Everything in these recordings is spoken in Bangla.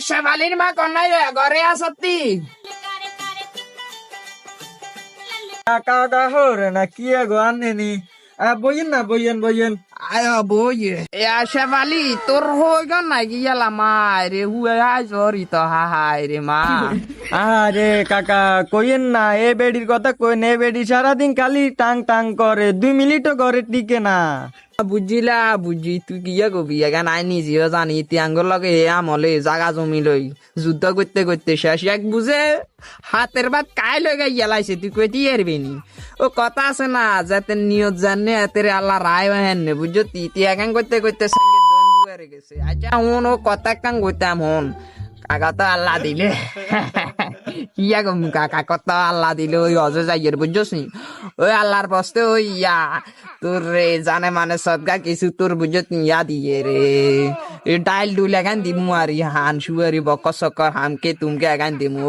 শেফালির মা কন্যাই ঘরে আসতি কাকা কাহরে না কি গো আনেনি বইয়েন না বইয়েন আয় বইয়ে এ শেফালি তোর হই গন নাই গিয়ালা মাই রে হুয়ে হাই সরি তো হাই রে মা আরে কাকা কইেন না এ বেডির কথা কইন এ বেডি সারাদিন খালি টাং টাং করে 2 মিনিটও ঘরে টিকে না বুঝিলা বুঝি তুই কিয়া কবি এখান আই নিজেও জানি তিয়াঙ্গর লগে হে আমলে জাগা জমি লই যুদ্ধ করতে করতে শেষ এক বুঝে হাতের বাদ কাই লগে গেলাইছে তুই কই দিয়ে নি ও কথা আছে না যাতে নিয়ত জানে এতেরে আল্লাহ রায় হেন নে বুঝছো তুই এখন করতে করতে সঙ্গে দ্বন্দ্ব হয়ে গেছে আচ্ছা হন ও কথা কান কইতাম হন কাকা তো আল্লাহ দিলে ইয়া গম কাকা কত আল্লাহ দিলে ওই অজয় যাইয়ের বুঝছস নি ওই আল্লাহর বস্তে ওই ইয়া তোর রে জানে মানে সদগা কিছু তোর বুঝত ইয়া দিয়ে রে এ ডাইল ডুল এখান দিমু আর হান শুয়ারি বক সকর হামকে তুমকে এখান দিমু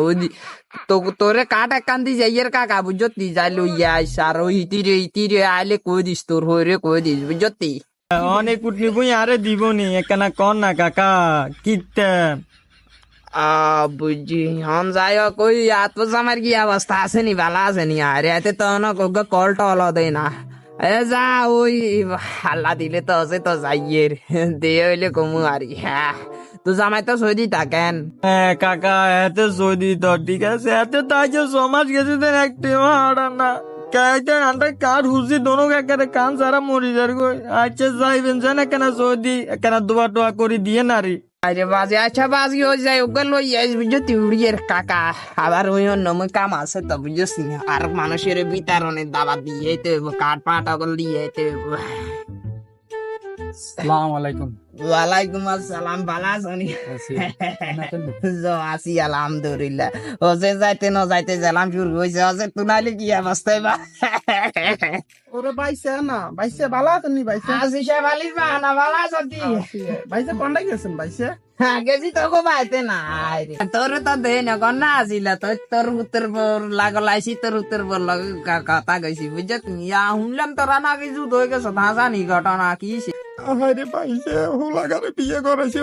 তো তোরে কাট একান দি যাইয়ের কাকা বুঝত নি যাইলো ইয়া সার ওই ইতিরে আইলে কই দিস তোর হই রে কই দিস বুঝত অনেক কুটনি বই আরে দিবনি একখানা কর না কাকা কিতে বুঝি হন যাই হোক ওই আত্মস আমার কি অবস্থা আছে নি ভালো আছে নি আরে এতে তো না কল টল দেয় না এ যা ওই আল্লাহ দিলে তো আছে তো যাইয়ের দে হইলে কমু আরি হ্যাঁ তো জামাই তো সৌদি থাকেন হ্যাঁ কাকা এতে সৌদি তো ঠিক আছে এতে তাই যে সমাজ গেছে দেন একটি হারা না কাইতে আন্ডা কার হুজি দোনো একারে কান সারা মরি যার গই আচ্ছা যাইবেন জান কেন সৌদি কেন দোয়া টোয়া করে দিয়ে নারি আরে বাজে আচ্ছা বাজি হয়ে যায় ওগুলো লই আইস বুঝছো তিউড়িয়ের কাকা আবার ওই অন্য কাম আছে তো বুঝছিস আর মানুষের বিতরণের দাবা দিয়ে কাঠ পাট ওগুলো দিয়ে আসসালামু আলাইকুম। ওয়ালাইকুম আসসালাম ভালো আছেন আছি আলহামদুলিল্লাহ ওজে যাইতে ন যাইতে জেলাম শুরু হয়েছে ওজে তুনাইলে কি অবস্থায় বা ওরে বাইসে না বাইসে ভালো আছেন নি বাইসে আসি শেফালির মা না ভালো আছি বাইসে কোনটা গেছেন বাইসে গেছি তোকে পাইতে না তোর তো দেহ না আসিল তোর উত্তর পর লাগলাইছি তোর উত্তর পর কথা কইছি বুঝছ ইয়া শুনলাম তোরা না কিছু ধরে গেছ জানি ঘটনা কি আরে বাইসে হুলাগারে বিয়ে করেছে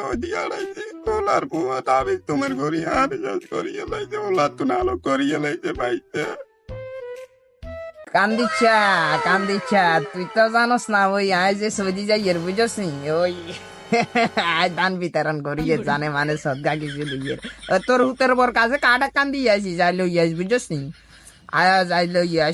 ওই দিয়ে আড়াইছে তোলার বুয়া দাবি তোমার ঘরে আর যাস করিয়ে লাইছে ওলা তো নালো করিয়ে লাইছে বাইসে কান্দিচ্ছা তুই তো জানোস না ওই আয় যে সৌদি যাই এর বুঝছ ওই দান বিতরণ করিয়ে জানে মানে সদগা কিছু দিয়ে তোর উত্তর বর কাছে কাটা কান্দি আসি যাই লই আস বুঝছ আয়া যাই লই আস